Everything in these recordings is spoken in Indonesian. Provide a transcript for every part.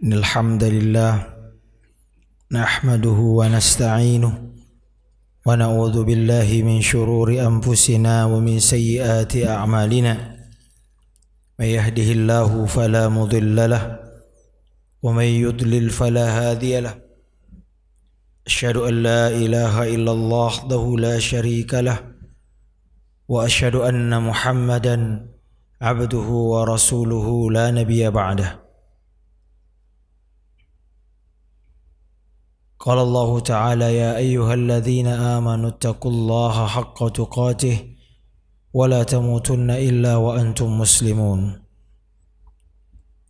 الحمد لله نحمده ونستعينه ونعوذ بالله من شرور أنفسنا ومن سيئات أعمالنا من يهده الله فلا مضل له ومن يضلل فلا هادي له أشهد أن لا إله إلا الله وحده لا شريك له وأشهد أن محمدا عبده ورسوله لا نبي بعده. قال الله تعالى يا أيها الذين آمنوا اتقوا الله حق تقاته ولا تموتن إلا وأنتم مسلمون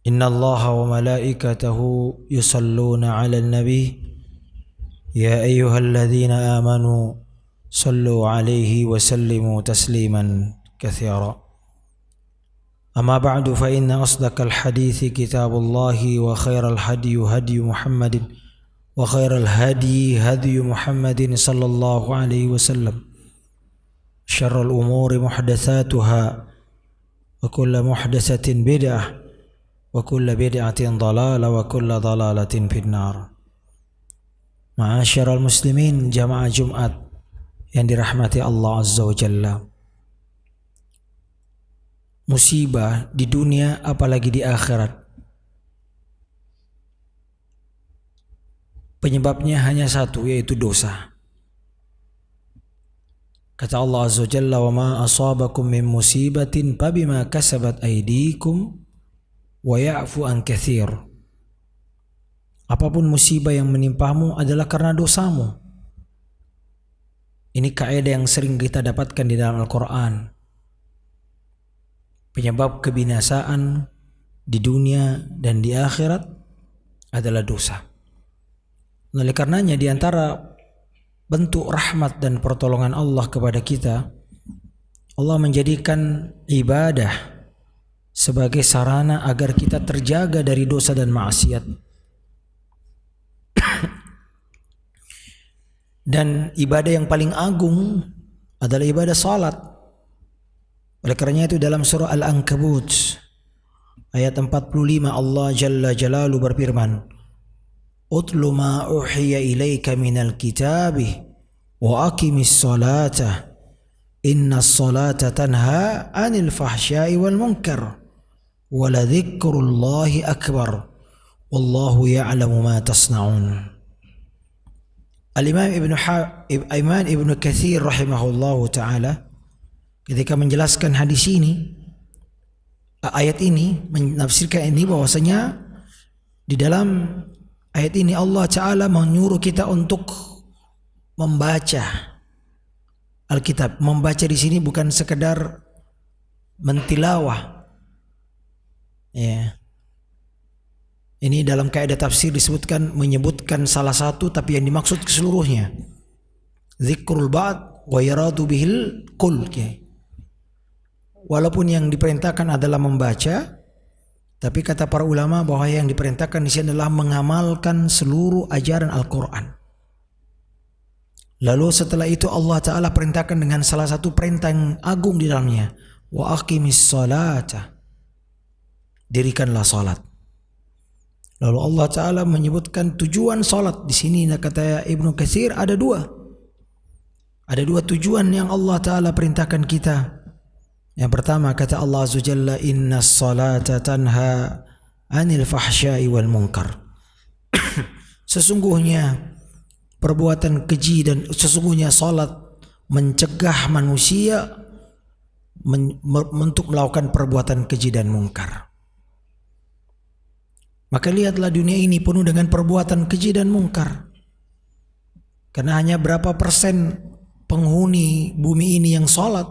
إن الله وملائكته يصلون على النبي يا أيها الذين آمنوا صلوا عليه وسلموا تسليما كثيرا أما بعد فإن أصدق الحديث كتاب الله وخير الهدي هدي محمد وخير الهدي هدي محمد صلى الله عليه وسلم شر الأمور محدثاتها وكل محدثة بدعة وكل بدعة ضلالة وكل ضلالة في النار. Ma'asyiral muslimin jamaah Jumat yang dirahmati Allah Azza wa Jalla. Musibah di dunia apalagi di akhirat, penyebabnya hanya satu, yaitu dosa. Kata Allah Azza wa Jalla, "Wa ma asabakum min musibatin fabima kasabat aydikum wa ya'fu an katsir." Apapun musibah yang menimpamu adalah karena dosamu. Ini kaidah yang sering kita dapatkan di dalam Al-Quran. Penyebab kebinasaan di dunia dan di akhirat adalah dosa. Oleh karenanya di antara bentuk rahmat dan pertolongan Allah kepada kita, Allah menjadikan ibadah sebagai sarana agar kita terjaga dari dosa dan maksiat. Dan ibadah yang paling agung adalah ibadah salat. Oleh karenanya itu dalam surah Al-Ankabut ayat 45 Allah Jalla Jalaluhu berfirman, "Utlu ma uhiya ilaika minal kitabi wa aqimis salata innas salata tanha 'anil fahsya'i wal munkar wa la dzikrullahi akbar wallahu ya'lamu ma tasna'un." Al-Imam Ibn Katsir rahimahullahu ta'ala ketika menjelaskan hadis ini, ayat ini, menafsirkan ini bahwasanya di dalam ayat ini Allah Ta'ala menyuruh kita untuk membaca Alkitab. Membaca di sini bukan sekedar mentilawah. Ya. Ini dalam kaidah tafsir disebutkan, menyebutkan salah satu tapi yang dimaksud keseluruhnya. Zikrul ba'd wa yaradu bihil kull. Walaupun yang diperintahkan adalah membaca, tapi kata para ulama bahwa yang diperintahkan di sini adalah mengamalkan seluruh ajaran Al-Quran. Lalu setelah itu Allah Ta'ala perintahkan dengan salah satu perintah yang agung di dalamnya, wa aqimis salata, dirikanlah salat. Lalu Allah Ta'ala menyebutkan tujuan salat. Di sini kata Ibnu Katsir ada dua. Ada dua tujuan yang Allah Ta'ala perintahkan kita. Yang pertama kata Allah Azza wa Jalla, "Innas salata tanha 'anil fahsya'i wal munkar." Sesungguhnya perbuatan keji dan sesungguhnya salat mencegah manusia untuk melakukan perbuatan keji dan mungkar. Maka lihatlah dunia ini penuh dengan perbuatan keji dan mungkar. Karena hanya berapa persen penghuni bumi ini yang salat.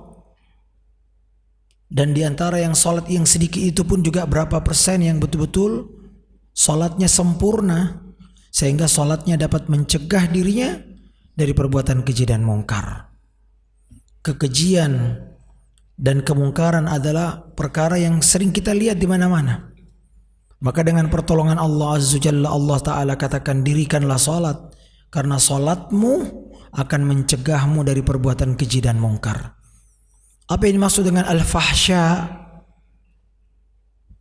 Dan di antara yang salat yang sedikit itu pun juga berapa persen yang betul-betul salatnya sempurna, sehingga salatnya dapat mencegah dirinya dari perbuatan keji dan mungkar. Kekejian dan kemungkaran adalah perkara yang sering kita lihat di mana-mana. Maka dengan pertolongan Allah Azza wa Jalla, Allah Ta'ala katakan, dirikanlah salat, karena salatmu akan mencegahmu dari perbuatan keji dan mungkar. Apa yang dimaksud dengan al-fahsya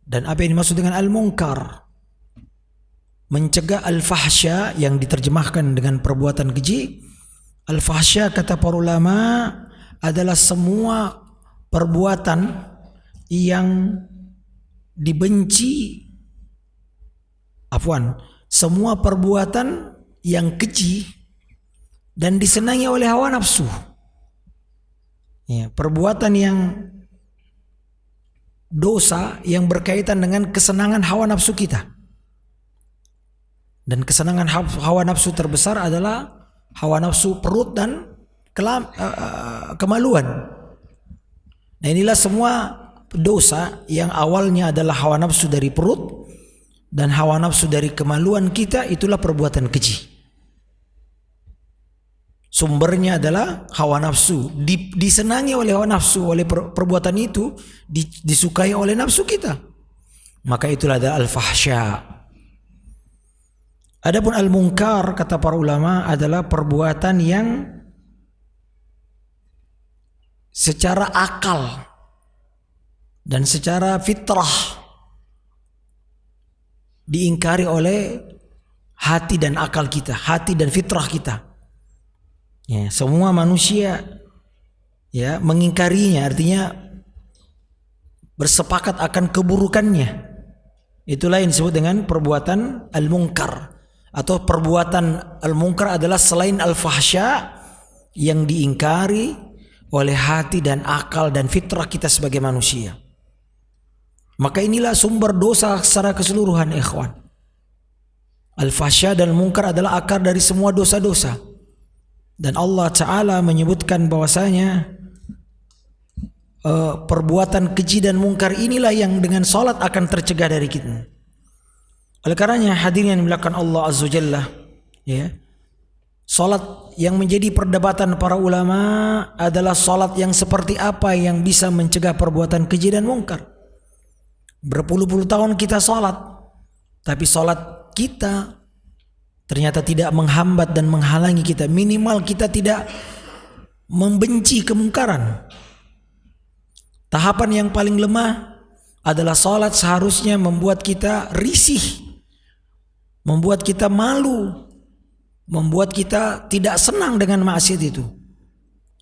dan apa yang dimaksud dengan al-munkar? mencegah al-fahsya yang diterjemahkan dengan perbuatan keji. Al-fahsya kata para ulama adalah semua perbuatan yang dibenci, semua perbuatan yang keji dan disenangi oleh hawa nafsu. Ya, perbuatan yang dosa yang berkaitan dengan kesenangan hawa nafsu kita. Dan kesenangan hawa nafsu terbesar adalah hawa nafsu perut dan kemaluan. Nah, inilah semua dosa yang awalnya adalah hawa nafsu dari perut dan hawa nafsu dari kemaluan kita, itulah perbuatan keji. Sumbernya adalah hawa nafsu, disenangi oleh hawa nafsu, oleh perbuatan itu disukai oleh nafsu kita. Maka itulah ada al-fahsya. Adapun al-munkar kata para ulama adalah perbuatan yang secara akal dan secara fitrah diingkari oleh hati dan akal kita, hati dan fitrah kita. Ya, semua manusia ya mengingkarinya, artinya bersepakat akan keburukannya. Itulah yang disebut dengan perbuatan al-munkar. Atau perbuatan al-munkar adalah selain al-fahsya yang diingkari oleh hati dan akal dan fitrah kita sebagai manusia. Maka inilah sumber dosa secara keseluruhan, ikhwan. Al-fahsya dan al-munkar adalah akar dari semua dosa-dosa. Dan Allah Ta'ala menyebutkan bahwasanya perbuatan keji dan munkar inilah yang dengan salat akan tercegah dari kita. Oleh karenanya hadirin yang dimuliakan Allah Azza wa Jalla, ya, salat yang menjadi perdebatan para ulama adalah salat yang seperti apa yang bisa mencegah perbuatan keji dan munkar. Berpuluh-puluh tahun kita salat, tapi salat kita ternyata tidak menghambat dan menghalangi kita. Minimal kita tidak membenci kemungkaran. Tahapan yang paling lemah adalah salat seharusnya membuat kita risih, membuat kita malu, membuat kita tidak senang dengan maksiat itu.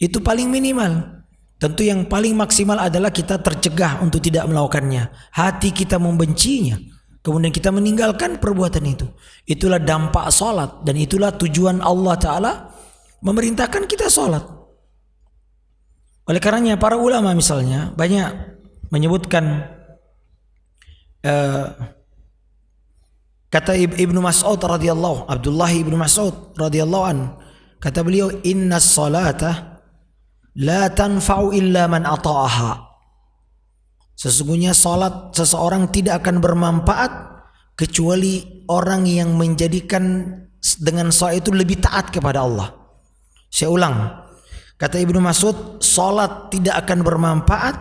Itu paling minimal. Tentu yang paling maksimal adalah kita tercegah untuk tidak melakukannya. Hati kita membencinya, kemudian kita meninggalkan perbuatan itu. Itulah dampak salat dan itulah tujuan Allah Ta'ala memerintahkan kita salat. Oleh karenanya para ulama misalnya banyak menyebutkan kata Ibnu Mas'ud radhiyallahu, Abdullah Ibnu Mas'ud radhiyallahu an, kata beliau, innas salata la tanfa'u illa man ata'aha. Sesungguhnya salat seseorang tidak akan bermanfaat kecuali orang yang menjadikan dengan salat itu lebih taat kepada Allah. Saya ulang, kata Ibnu Mas'ud, salat tidak akan bermanfaat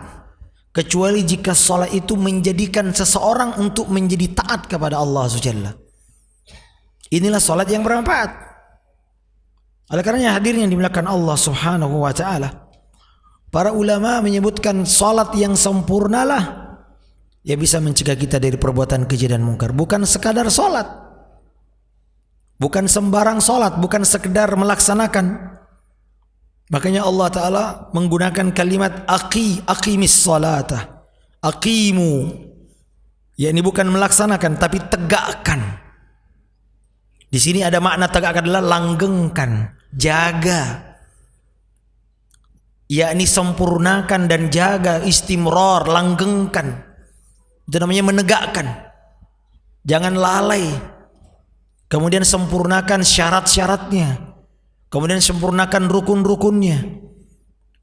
kecuali jika salat itu menjadikan seseorang untuk menjadi taat kepada Allah Subhanahu. Inilah salat yang bermanfaat. Oleh karenanya hadirin yang dimuliakan Allah Subhanahu wa taala, para ulama menyebutkan salat yang sempurnalah yang bisa mencegah kita dari perbuatan keji dan mungkar. Bukan sekadar salat, bukan sembarang salat, bukan sekedar melaksanakan. Makanya Allah Ta'ala menggunakan kalimat aqimis salata, aqimu, ya, ini bukan melaksanakan tapi tegakkan. Di sini ada makna tegakkan adalah langgengkan, jaga, yakni sempurnakan dan jaga, istimrar, langgengkan. Itu namanya menegakkan. Jangan lalai. Kemudian sempurnakan syarat-syaratnya. Kemudian sempurnakan rukun-rukunnya.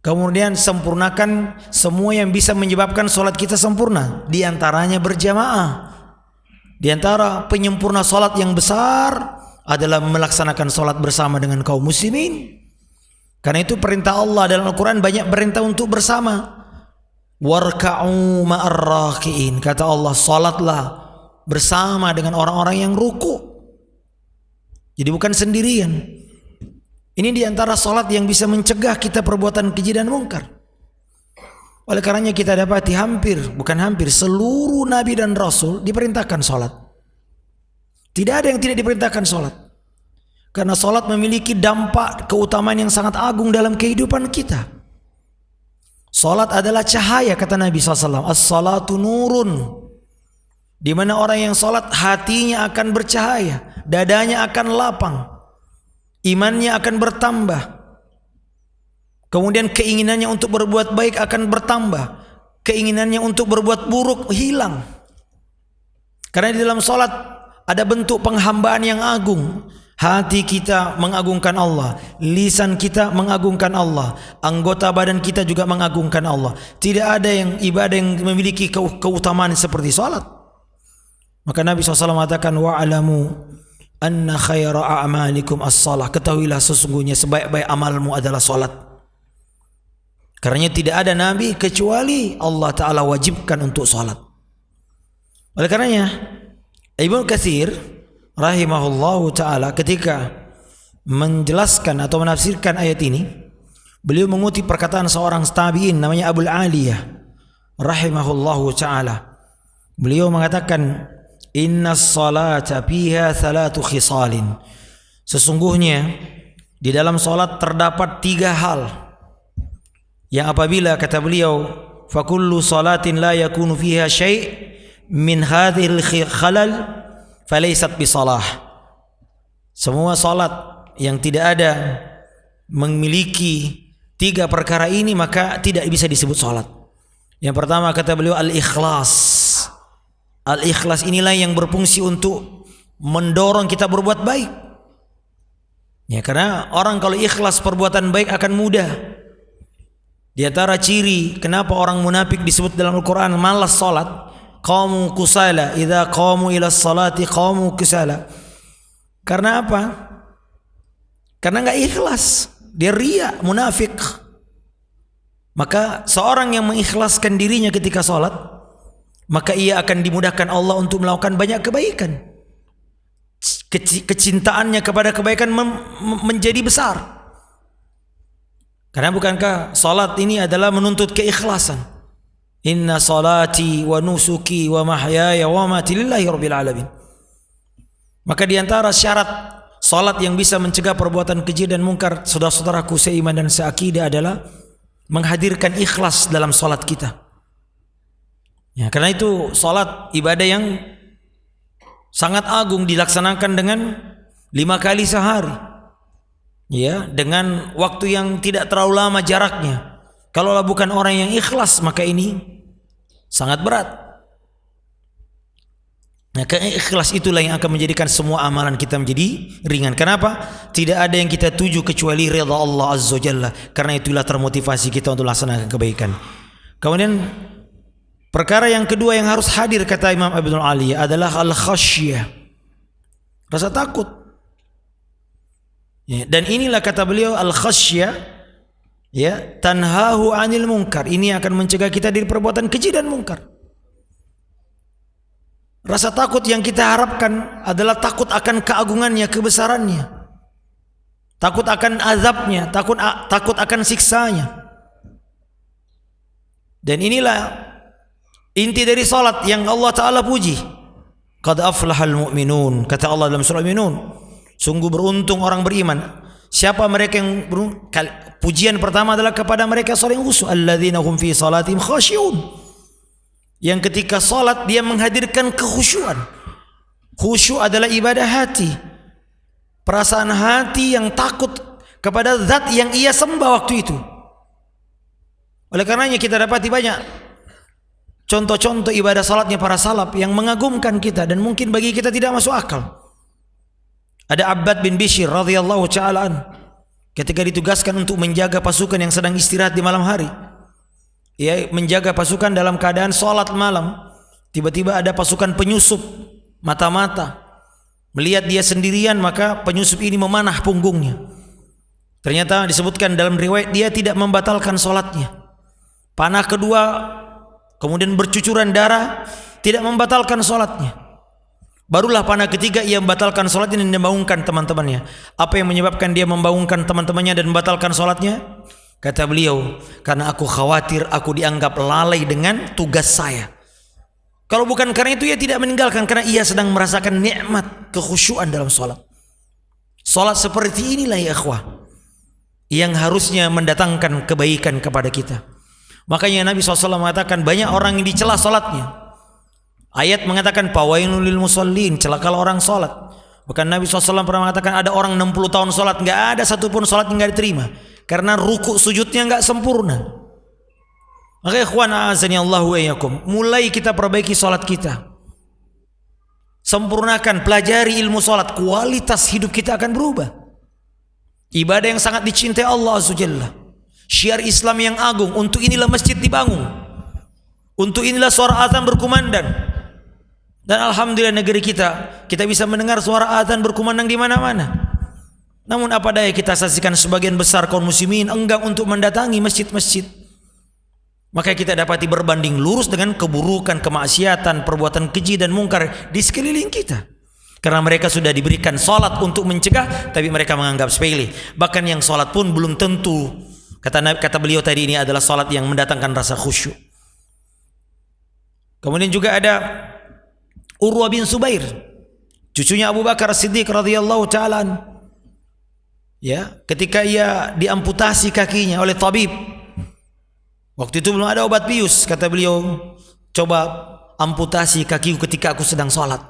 Kemudian sempurnakan semua yang bisa menyebabkan sholat kita sempurna. Di antaranya berjamaah. Di antara penyempurna sholat yang besar adalah melaksanakan sholat bersama dengan kaum muslimin. Karena itu perintah Allah dalam Al-Quran banyak perintah untuk bersama. Warka'u ma'ar raki'in. Kata Allah, sholatlah bersama dengan orang-orang yang ruku. Jadi bukan sendirian. Ini diantara salat yang bisa mencegah kita perbuatan keji dan mungkar. Oleh karenanya kita dapati seluruh nabi dan rasul diperintahkan salat. Tidak ada yang tidak diperintahkan sholat. Karena sholat memiliki dampak keutamaan yang sangat agung dalam kehidupan kita. Sholat adalah cahaya, kata Nabi SAW. As-salatu nurun. Di mana orang yang sholat hatinya akan bercahaya, dadanya akan lapang, imannya akan bertambah, kemudian keinginannya untuk berbuat baik akan bertambah, keinginannya untuk berbuat buruk hilang. Karena di dalam sholat ada bentuk penghambaan yang agung. Hati kita mengagungkan Allah, lisan kita mengagungkan Allah, anggota badan kita juga mengagungkan Allah. Tidak ada yang ibadah yang memiliki keutamaan seperti salat. Maka Nabi SAW mengatakan, wa'alamu anna khaira a'malikum as-salah. Ketahuilah sesungguhnya sebaik-baik amalmu adalah salat. Karena tidak ada nabi kecuali Allah Ta'ala wajibkan untuk salat. Oleh karenanya Ibnu Katsir rahimahullahu ta'ala ketika menjelaskan atau menafsirkan ayat ini, beliau mengutip perkataan seorang tabi'in namanya Abul Aliyah rahimahullahu ta'ala. Beliau mengatakan, inna salata fiha thalatu khisalin. Sesungguhnya di dalam salat terdapat 3 hal yang apabila, kata beliau, fakullu salatin la yakunu fiha syai' min hadhil khalal falaysat bisalah. Semua salat yang tidak ada memiliki 3 perkara ini maka tidak bisa disebut salat. Yang pertama, kata beliau, al-ikhlas. Al-ikhlas inilah yang berfungsi untuk mendorong kita berbuat baik. Ya, karena orang kalau ikhlas perbuatan baik akan mudah. Di antara ciri kenapa orang munafik disebut dalam Al-Quran malas salat, qamu kusala, idza qamu ila salati qamu kusala. Karena apa? Karena enggak ikhlas, dia riya, munafik. Maka seorang yang mengikhlaskan dirinya ketika salat, maka ia akan dimudahkan Allah untuk melakukan banyak kebaikan. Kecintaannya kepada kebaikan menjadi besar. Karena bukankah salat ini adalah menuntut keikhlasan? Inna salati wa nusuki wa mahyaya wa mamati lillahi rabbil alamin. Maka di antara syarat salat yang bisa mencegah perbuatan keji dan mungkar, saudara-saudaraku seiman dan seakidah, adalah menghadirkan ikhlas dalam salat kita. Ya, karena itu salat ibadah yang sangat agung, dilaksanakan dengan 5 kali sehari. Ya, dengan waktu yang tidak terlalu lama jaraknya. Kalau bukan orang yang ikhlas, maka ini sangat berat. Nah, ikhlas itulah yang akan menjadikan semua amalan kita menjadi ringan. Kenapa? Tidak ada yang kita tuju kecuali ridha Allah Azza wa Jalla. Karena itulah termotivasi kita untuk laksanakan kebaikan. Kemudian perkara yang kedua yang harus hadir, kata Imam Ibnu Aliyah, adalah al-khasyah, rasa takut. Ya, dan inilah kata beliau, al-khasyah, ya, tanhahu 'anil munkar. Ini akan mencegah kita dari perbuatan keji dan mungkar. Rasa takut yang kita harapkan adalah takut akan keagungannya, kebesarannya, takut akan azabnya, takut akan siksanya. Dan inilah inti dari salat yang Allah Ta'ala puji. Qad aflahal mu'minun, kata Allah dalam surah Al-Mu'minun. Sungguh beruntung orang beriman. Siapa mereka yang beruntung? Pujian pertama adalah kepada mereka yang khusyuk. Alladzina hum fi salatihim khashi'un. Yang ketika salat dia menghadirkan kekhusyuan. Khusyuk adalah ibadah hati, perasaan hati yang takut kepada zat yang ia sembah waktu itu. Oleh karenanya kita dapati banyak contoh-contoh ibadah salatnya para salaf yang mengagumkan kita dan mungkin bagi kita tidak masuk akal. Ada Abbad bin Bishr radhiyallahu ta'ala an, ketika ditugaskan untuk menjaga pasukan yang sedang istirahat di malam hari. Ia menjaga pasukan dalam keadaan salat malam. Tiba-tiba ada pasukan penyusup mata-mata. Melihat dia sendirian, maka penyusup ini memanah punggungnya. Ternyata disebutkan dalam riwayat dia tidak membatalkan salatnya. Panah kedua kemudian bercucuran darah, tidak membatalkan salatnya. Barulah panah ketiga ia membatalkan salatnya dan membangunkan teman-temannya. Apa yang menyebabkan dia membangunkan teman-temannya dan membatalkan salatnya? Kata beliau, karena aku khawatir aku dianggap lalai dengan tugas saya. Kalau bukan karena itu ia tidak meninggalkan, karena ia sedang merasakan nikmat kekhusyuan dalam sholat. Sholat seperti inilah ya ikhwah, yang harusnya mendatangkan kebaikan kepada kita. Makanya Nabi SAW mengatakan banyak orang yang dicela sholatnya. Ayat mengatakan fawailul lil musallin, celakalah orang sholat. Bahkan Nabi SAW pernah mengatakan ada orang 60 tahun sholat, nggak ada satupun sholat yang nggak diterima karena ruku sujudnya nggak sempurna. Maka ikhwan a'azani Allahu wa iyyakum, mulai kita perbaiki sholat kita, sempurnakan, pelajari ilmu sholat, kualitas hidup kita akan berubah. Ibadah yang sangat dicintai Allah Azza wa Jalla, syiar Islam yang agung. Untuk inilah masjid dibangun, untuk inilah suara azan berkumandang. Dan alhamdulillah negeri kita bisa mendengar suara azan berkumandang di mana-mana. Namun apa daya kita saksikan sebagian besar kaum muslimin enggan untuk mendatangi masjid-masjid. Maka kita dapati berbanding lurus dengan keburukan, kemaksiatan, perbuatan keji dan mungkar di sekeliling kita. Karena mereka sudah diberikan sholat untuk mencegah, tapi mereka menganggap sepele. Bahkan yang sholat pun belum tentu, kata beliau tadi, ini adalah sholat yang mendatangkan rasa khusyuk. Kemudian juga ada Urwah bin Zubair, cucunya Abu Bakar As-Siddiq radhiyallahu ta'ala. Ya, ketika ia diamputasi kakinya oleh tabib. Waktu itu belum ada obat bius, kata beliau, coba amputasi kakiku ketika aku sedang sholat.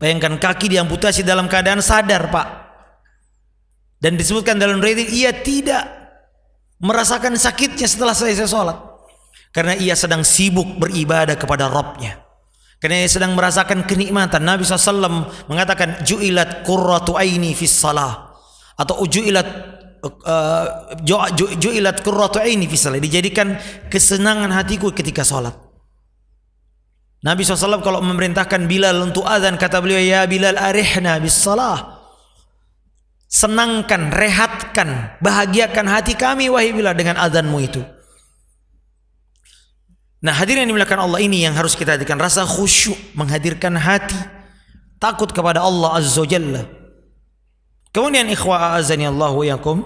Bayangkan kaki diamputasi dalam keadaan sadar, Pak. Dan disebutkan dalam riwayat ia tidak merasakan sakitnya setelah selesai sholat, karena ia sedang sibuk beribadah kepada Rabbnya. Karena ia sedang merasakan kenikmatan. Nabi SAW mengatakan ju'ilat qurratu aini fis salah, atau ju'ilat qurratu aini fis salah, dijadikan kesenangan hatiku ketika sholat. Nabi SAW kalau memerintahkan Bilal untuk azan, kata beliau, ya Bilal arihna bis salah, senangkan, rehatkan, bahagiakan hati kami wahai Bilal dengan azanmu itu. Nah, hadirin yang dimuliakan Allah, ini yang harus kita hadirkan, rasa khusyuk, menghadirkan hati takut kepada Allah Azza wa Jalla. Kemudian ikhwah azani Allah wa yakum,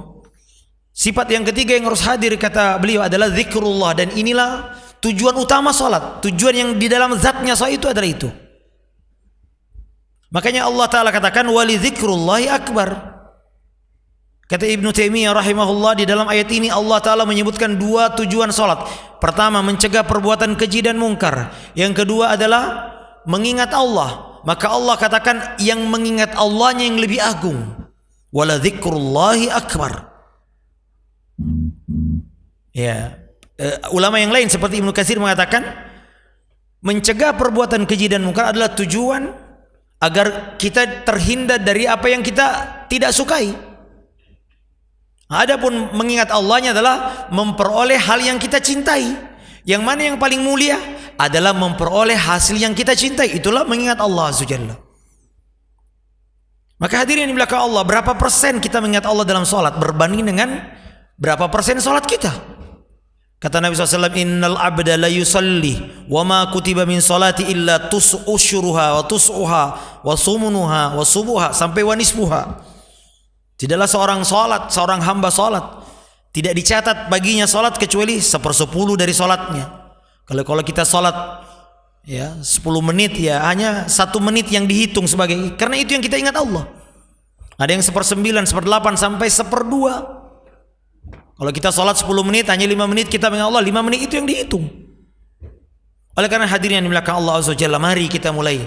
sifat yang ketiga yang harus hadir, kata beliau, adalah zikrullah. Dan inilah tujuan utama salat, tujuan yang di dalam zatnya salat itu adalah itu. Makanya Allah Ta'ala katakan wali zikrullahi akbar. Kata Ibnu Taimiyah rahimahullah, di dalam ayat ini Allah Ta'ala menyebutkan dua tujuan salat. Pertama, mencegah perbuatan keji dan mungkar. Yang kedua adalah mengingat Allah. Maka Allah katakan yang mengingat Allahnya yang lebih agung. Wala zikrullahi akbar. Ya, ulama yang lain seperti Ibnu Katsir mengatakan mencegah perbuatan keji dan mungkar adalah tujuan agar kita terhindar dari apa yang kita tidak sukai. Adapun mengingat Allahnya adalah memperoleh hal yang kita cintai. Yang mana yang paling mulia adalah memperoleh hasil yang kita cintai. Itulah mengingat Allah Azza wa Jalla. Maka hadirin di belakang Allah, berapa persen kita mengingat Allah dalam sholat berbanding dengan berapa persen sholat kita? Kata Nabi SAW, innal abda la yusalli wa ma kutiba min salati illa tus'usyuruha wa tus'uha wa sumunuha wa subuha sampai wa nisbuha. Tidaklah seorang hamba salat tidak dicatat baginya salat kecuali 1/10 dari salatnya. Kalau kita salat ya 10 menit, ya hanya 1 menit yang dihitung sebagai, karena itu yang kita ingat Allah. Ada yang 1/9, 1/8 sampai 1/2. Kalau kita salat 10 menit, hanya 5 menit kita mengingat Allah, 5 menit itu yang dihitung. Oleh karena hadirin yang dimiliki Allah Azza wa Jalla, mari kita mulai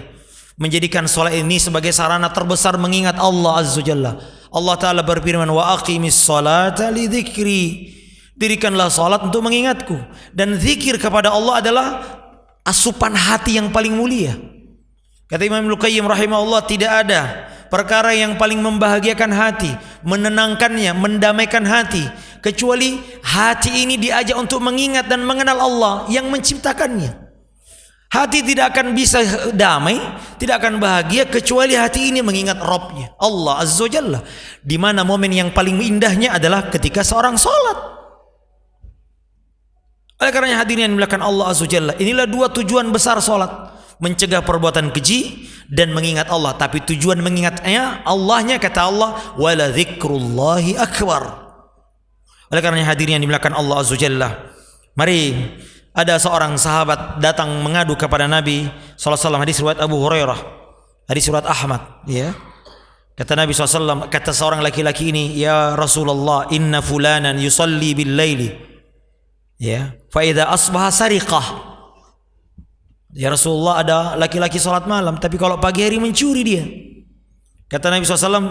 menjadikan salat ini sebagai sarana terbesar mengingat Allah Azza wa Jalla. Allah Ta'ala berfirman, wa aqimis salata li dzikri, dirikanlah salat untuk mengingatku. Dan zikir kepada Allah adalah asupan hati yang paling mulia. Kata Imam Ibnu Qayyim rahimahullah, tidak ada perkara yang paling membahagiakan hati, menenangkannya, mendamaikan hati, kecuali hati ini diajak untuk mengingat dan mengenal Allah yang menciptakannya. Hati tidak akan bisa damai, tidak akan bahagia kecuali hati ini mengingat Rabbnya, Allah Azza wa Jalla. Di mana momen yang paling indahnya adalah ketika seorang salat. Oleh karena hadirin yang dimuliakan Allah Azza wa Jalla, inilah dua tujuan besar salat, mencegah perbuatan keji dan mengingat Allah. Tapi tujuan mengingatnya Allahnya, kata Allah, wala dzikrullahi akbar. Oleh karena hadirin yang dimuliakan Allah Azza wa Jalla, mari ada seorang sahabat datang mengadu kepada Nabi SAW, hadis riwayat Abu Hurairah, hadis riwayat Ahmad, ya. Kata Nabi SAW, kata seorang laki-laki ini, ya Rasulullah, inna fulanan yusalli bil laili, ya, fa idza asbaha sariqah. Ya Rasulullah, ada laki-laki salat malam tapi kalau pagi hari mencuri dia. Kata Nabi SAW,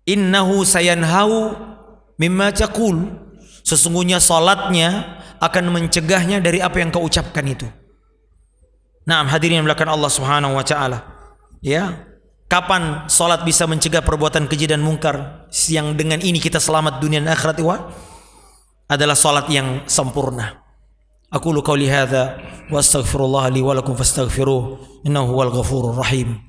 innahu sayanhau mimma taqul, sesungguhnya salatnya akan mencegahnya dari apa yang kau ucapkan itu. Naam, hadirin yang dimuliakan Allah Subhanahu wa taala. Ya. Kapan salat bisa mencegah perbuatan keji dan mungkar yang dengan ini kita selamat dunia dan akhirat? Adalah salat yang sempurna. Aqulu qauli hadza wa astaghfirullah li wa lakum fastaghfiruh innahu huwal ghafurur rahim.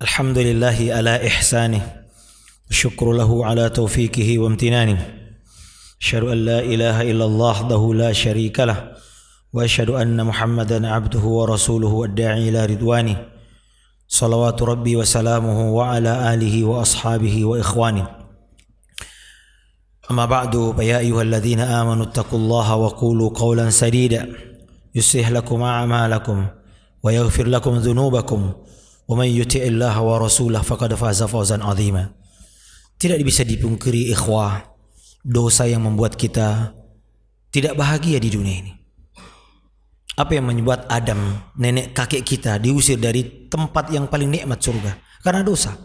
Alhamdulillahi ala ihsanih, syukru lahu ala taufiqihi wa amtinanih. Asyhadu an la ilaha illallah wahdahu la syarika lah, wa asyhadu anna Muhammadan abduhu wa rasuluhu ad-da'i ila ridwanih. Salawatu rabbi wa salamuhu wa ala alihi wa ashabihi wa ikhwanih. Amma ba'du, ya ayyuhalladzina amanu taqullaha wa qulu qawlan sadida yuslih lakum a'malakum wa yaghfir lakum dhunubakum wa man yuti'illaha wa rasulahu faqad faza fawzan 'azima. Tidak bisa dipungkiri ikhwah, dosa yang membuat kita tidak bahagia di dunia ini. Apa yang membuat Adam, nenek kakek kita, diusir dari tempat yang paling nikmat surga? Karena dosa.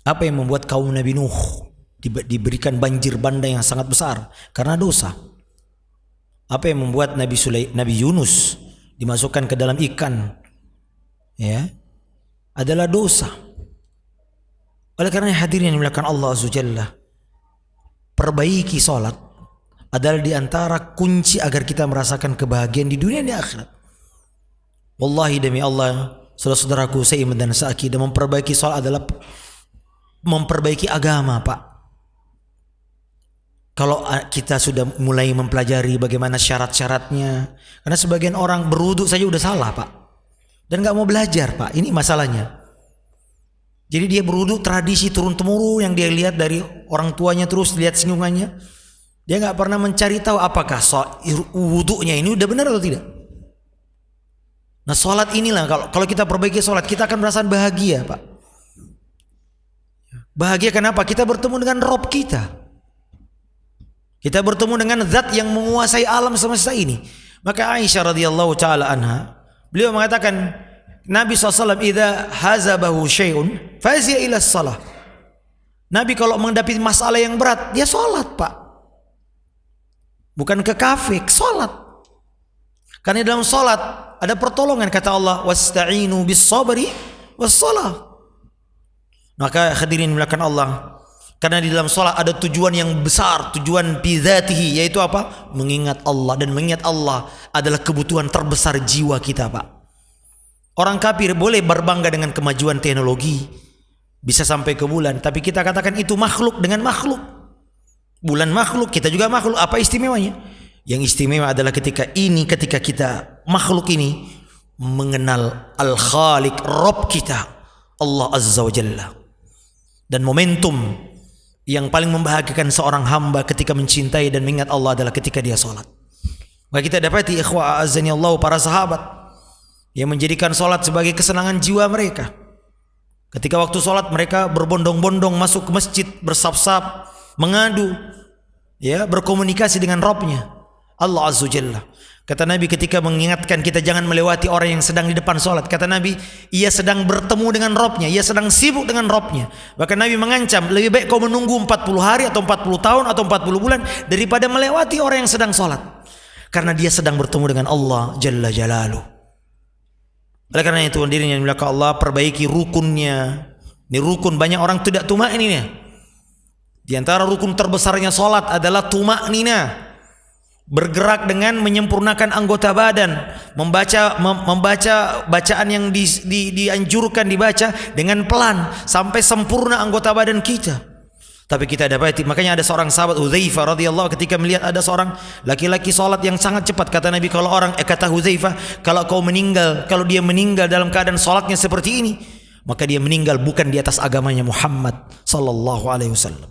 Apa yang membuat kaum Nabi Nuh diberikan banjir bandang yang sangat besar? Karena dosa. Apa yang membuat Nabi Yunus dimasukkan ke dalam ikan? Ya, adalah dosa. Oleh karena hadirin yang dimuliakan Allah Azza Jalla, perbaiki salat adalah di antara kunci agar kita merasakan kebahagiaan di dunia dan di akhirat. Wallahi demi Allah, saudara-saudaraku seiman dan seakidah, memperbaiki salat adalah memperbaiki agama, Pak. Kalau kita sudah mulai mempelajari bagaimana syarat-syaratnya, karena sebagian orang berwudu saja udah salah, Pak. Dan gak mau belajar, Pak. Ini masalahnya. Jadi dia berwudu tradisi turun-temurun yang dia lihat dari orang tuanya, terus lihat singgungannya. Dia gak pernah mencari tahu apakah wudunya ini udah benar atau tidak. Nah, salat inilah kalau kita perbaiki salat, kita akan merasakan bahagia, Pak. Bahagia kenapa? Kita bertemu dengan Rob kita. Kita bertemu dengan zat yang menguasai alam semesta ini. Maka Aisyah radhiyallahu taala anha, beliau mengatakan, Nabi SAW idza hazabahu syai'un fazi'a ila shalah. Nabi kalau menghadapi masalah yang berat, dia sholat, Pak. Bukan ke kafe, sholat. Karena dalam sholat ada pertolongan, kata Allah, wasta'inu bis sabri was shalah. Maka hadirin dimuliakan Allah, karena di dalam sholat ada tujuan yang besar, tujuan bidzatihi, yaitu apa? Mengingat Allah. Dan mengingat Allah adalah kebutuhan terbesar jiwa kita, Pak. Orang kafir boleh berbangga dengan kemajuan teknologi, bisa sampai ke bulan, tapi kita katakan itu makhluk dengan makhluk. Bulan makhluk, kita juga makhluk. Apa istimewanya? Yang istimewa adalah ketika kita makhluk ini mengenal Al-Khaliq, Rabb kita, Allah Azza wa Jalla. Dan momentum yang paling membahagiakan seorang hamba ketika mencintai dan mengingat Allah adalah ketika dia sholat. Maka kita dapati ikhwah azani Allah, para sahabat yang menjadikan sholat sebagai kesenangan jiwa mereka. Ketika waktu sholat mereka berbondong-bondong masuk ke masjid, bersap-sap, mengadu, ya, berkomunikasi dengan Rabbnya, Allah Azza Jalla. Kata Nabi ketika mengingatkan kita jangan melewati orang yang sedang di depan sholat, kata Nabi, ia sedang bertemu dengan Rabbnya, ia sedang sibuk dengan Rabbnya. Bahkan Nabi mengancam, lebih baik kau menunggu 40 hari atau 40 tahun atau 40 bulan daripada melewati orang yang sedang sholat, karena dia sedang bertemu dengan Allah Jalla Jalaluh. Oleh karena itu hadirin yang dimuliakan Allah, perbaiki rukunnya. Ini rukun banyak orang tidak tumakninah. Di antara rukun terbesarnya salat adalah tumakninah. bergerak dengan menyempurnakan anggota badan, membaca bacaan yang dianjurkan dibaca dengan pelan sampai sempurna anggota badan kita. Tapi kita dapati, makanya ada seorang sahabat Hudzaifah radhiyallahu ketika melihat ada seorang laki-laki salat yang sangat cepat, kata Nabi, kata Hudzaifah, kalau dia meninggal dalam keadaan salatnya seperti ini, maka dia meninggal bukan di atas agamanya Muhammad sallallahu alaihi wasallam.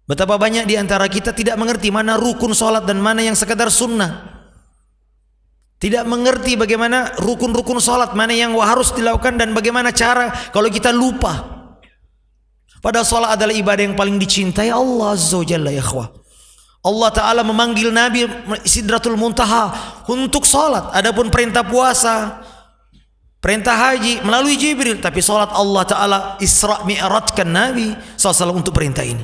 Betapa banyak di antara kita tidak mengerti mana rukun salat dan mana yang sekadar sunnah. Tidak mengerti bagaimana rukun-rukun salat, mana yang harus dilakukan dan bagaimana cara kalau kita lupa. Padahal salat adalah ibadah yang paling dicintai Allah Azza wa Jalla, ya ikhwah. Allah Ta'ala memanggil Nabi Sidratul Muntaha untuk salat. Adapun perintah puasa, perintah haji melalui Jibril, tapi salat Allah Ta'ala Isra Mi'rajkan Nabi SAW untuk perintah ini.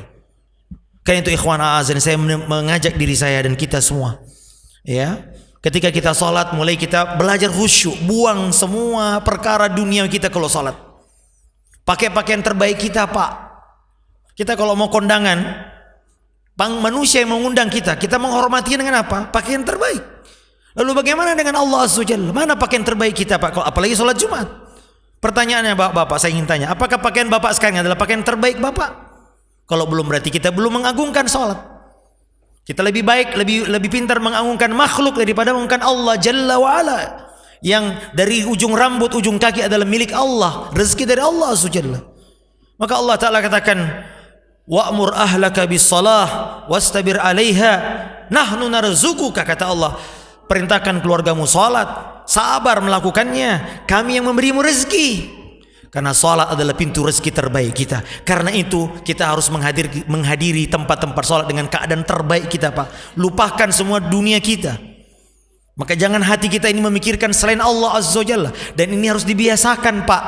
Karena itu ikhwan a'azan, saya mengajak diri saya dan kita semua, ya, ketika kita salat, mulai kita belajar khusyuk, buang semua perkara dunia kita kalau salat. Pakai pakaian terbaik kita, Pak. Kita kalau mau kondangan, manusia yang mengundang kita menghormati dengan apa? Pakaian terbaik. Lalu bagaimana dengan Allah Azza wa Jalla? Mana pakaian terbaik kita, Pak? Apalagi sholat Jumat. Pertanyaannya, Bapak, saya ingin tanya, apakah pakaian Bapak sekarang adalah pakaian terbaik Bapak? Kalau belum, berarti kita belum mengagungkan sholat. Kita lebih baik, lebih pintar mengagungkan makhluk daripada mengagungkan Allah Jalla wa Ala, yang dari ujung rambut, ujung kaki adalah milik Allah, rezeki dari Allah Azza wa Jalla. Maka Allah Ta'ala katakan, wa'mur ahlaka bis-salah wastabir 'alaiha nahnu narzuquka, kata Allah, perintahkan keluargamu salat, sabar melakukannya, kami yang memberimu rezeki. Karena salat adalah pintu rezeki terbaik kita. Karena itu kita harus menghadiri tempat-tempat salat dengan keadaan terbaik kita, Pak. Lupakan semua dunia kita. Maka jangan hati kita ini memikirkan selain Allah Azza wa Jalla. Dan ini harus dibiasakan, Pak.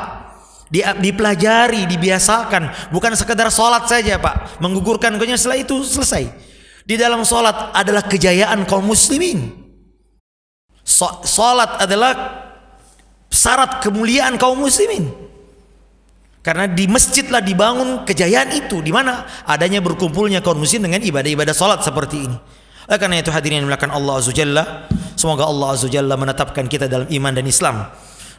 Dipelajari, dibiasakan. Bukan sekedar salat saja, Pak, menggugurkan gonya setelah itu selesai. Di dalam salat adalah kejayaan kaum muslimin. Salat adalah syarat kemuliaan kaum muslimin. Karena di masjidlah dibangun kejayaan itu, di mana adanya berkumpulnya kaum muslimin dengan ibadah-ibadah salat seperti ini. Karena itu hadirin yang dimuliakan Allah Azza wa Jalla, semoga Allah Azza wa Jalla menetapkan kita dalam iman dan Islam.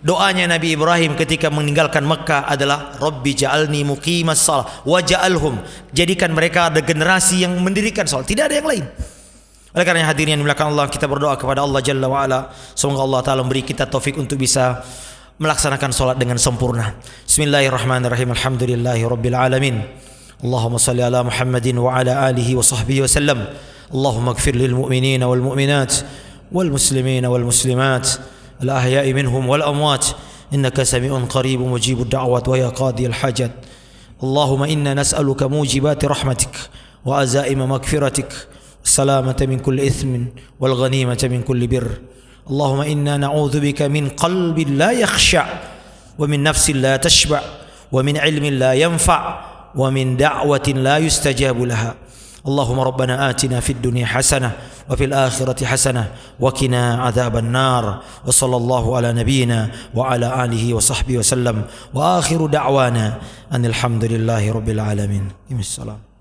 Doanya Nabi Ibrahim ketika meninggalkan Mekah adalah Rabbi ja'alni muqimas shalah wa ja'alhum, jadikan mereka ada generasi yang mendirikan salat, tidak ada yang lain. Oleh karena hadirin yang dimuliakan Allah, kita berdoa kepada Allah Jalla wa Ala, semoga Allah Ta'ala memberi kita taufik untuk bisa melaksanakan salat dengan sempurna. Bismillahirrahmanirrahim. Alhamdulillahi rabbil alamin. Allahumma salli ala Muhammadin wa ala alihi wa sahbihi wa sallam. Allahumma ighfir lil mu'minina wal mu'minat wal muslimina wal muslimat الأحياء منهم والأموات إنك سميع قريب مجيب الدعوات ويا قاضي الحاجات اللهم إنا نسألك موجبات رحمتك وعزائم مغفرتك السلامة من كل إثم والغنيمة من كل بر اللهم إنا نعوذ بك من قلب لا يخشع ومن نفس لا تشبع ومن علم لا ينفع ومن دعوة لا يستجاب لها اللهم ربنا آتنا في الدنيا حسنة وفي الآخرة حسنة وقنا عذاب النار وصلى الله على نبينا وعلى آله وصحبه وسلم وآخر دعوانا أن الحمد لله رب العالمين. السلام.